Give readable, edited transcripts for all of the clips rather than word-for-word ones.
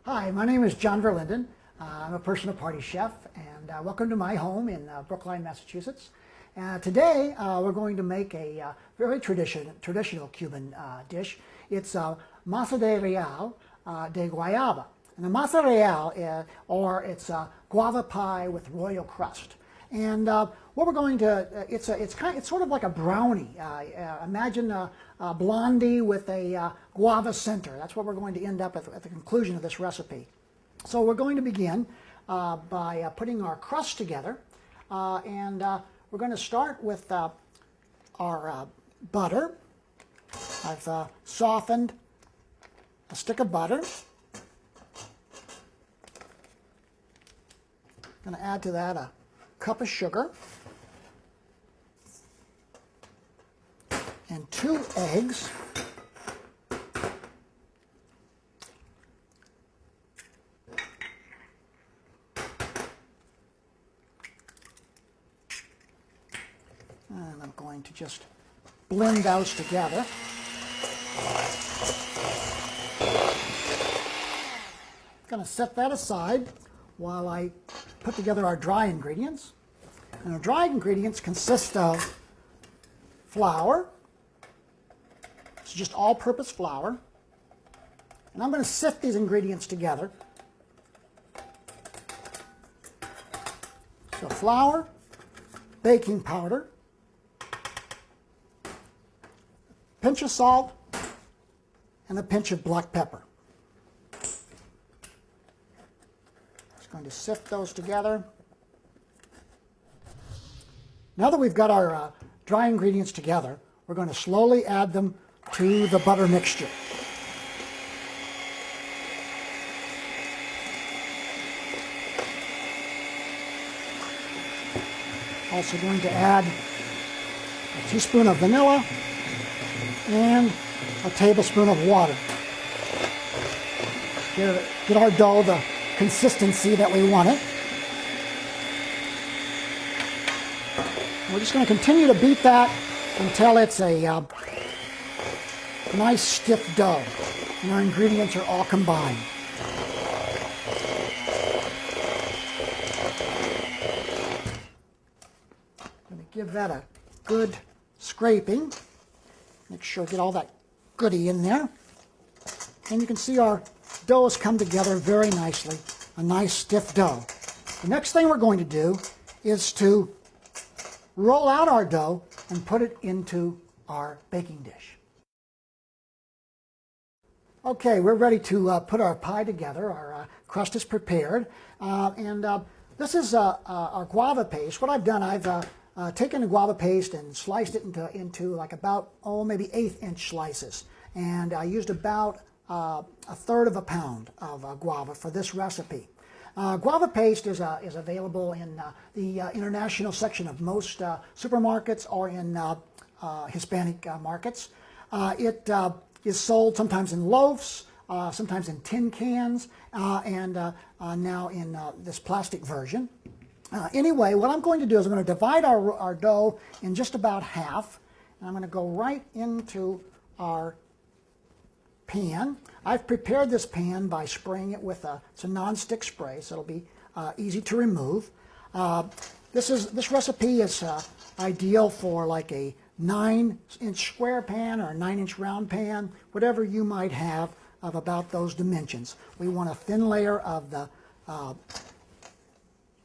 Hi, my name is John Verlinden. I'm a personal party chef, and welcome to my home in Brookline, Massachusetts. Today, we're going to make a very traditional Cuban dish. It's Masa de Real de Guayaba. And the Masa Real, or it's guava pie with royal crust. And what we're going to, it's sort of like a brownie. Imagine a blondie with a guava center. That's what we're going to end up at the conclusion of this recipe. So we're going to begin by putting our crust together. And we're going to start with our butter. I've softened a stick of butter. I'm going to add to that a cup of sugar and 2 eggs. And I'm going to just blend those together. I'm going to set that aside while I put together our dry ingredients. And our dry ingredients consist of flour. It's just all-purpose flour. And I'm going to sift these ingredients together. So flour, baking powder, a pinch of salt, and a pinch of black pepper. Going to sift those together. Now that we've got our dry ingredients together, we're going to slowly add them to the butter mixture. Also going to add a teaspoon of vanilla and a tablespoon of water. Get our dough the consistency that we want it. We're just going to continue to beat that until it's a nice stiff dough and our ingredients are all combined. I'm going to give that a good scraping. Make sure get all that goodie in there. And you can see our dough has come together very nicely, a nice stiff dough. The next thing we're going to do is to roll out our dough and put it into our baking dish. Okay, we're ready to put our pie together. Our crust is prepared. This is our guava paste. What I've done, I've taken the guava paste and sliced it into like about, maybe 1/8-inch slices. And I used about 1/3 of a pound of guava for this recipe. Guava paste is available in the international section of most supermarkets or in Hispanic markets. It is sold sometimes in loaves, sometimes in tin cans, and now in this plastic version. Anyway, what I'm going to do is I'm going to divide our dough in just about half, and I'm going to go right into our pan. I've prepared this pan by spraying it with it's a non-stick spray, so it'll be easy to remove. This recipe is ideal for like a 9-inch square pan or a 9-inch round pan, whatever you might have of about those dimensions. We want a thin layer of the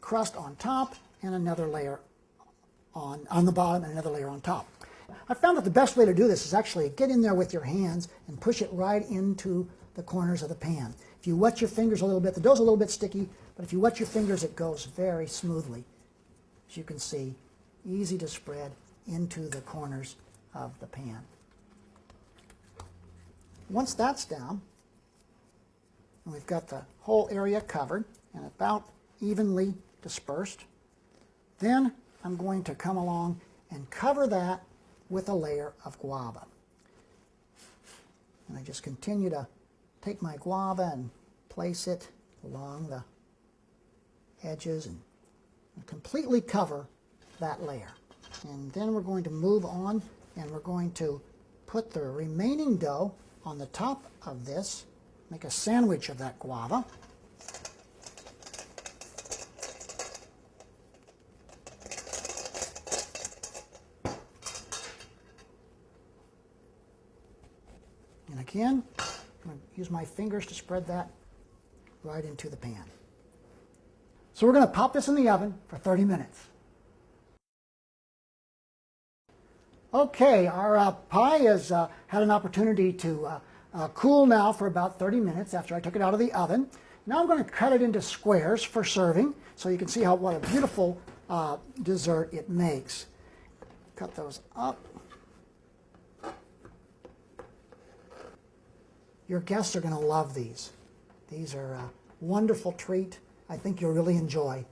crust on top and another layer on the bottom and another layer on top. I found that the best way to do this is actually get in there with your hands and push it right into the corners of the pan. If you wet your fingers a little bit, the dough's a little bit sticky, but if you wet your fingers, it goes very smoothly. As you can see, easy to spread into the corners of the pan. Once that's down, and we've got the whole area covered and about evenly dispersed, then I'm going to come along and cover that with a layer of guava. And I just continue to take my guava and place it along the edges and completely cover that layer. And then we're going to move on and we're going to put the remaining dough on the top of this make a sandwich of that guava. And again, I'm going to use my fingers to spread that right into the pan. So we're going to pop this in the oven for 30 minutes. Okay, our pie has had an opportunity to cool now for about 30 minutes after I took it out of the oven. Now I'm going to cut it into squares for serving so you can see what a beautiful dessert it makes. Cut those up. Your guests are going to love these. These are a wonderful treat. I think you'll really enjoy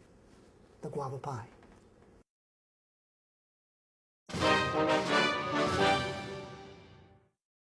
the guava pie.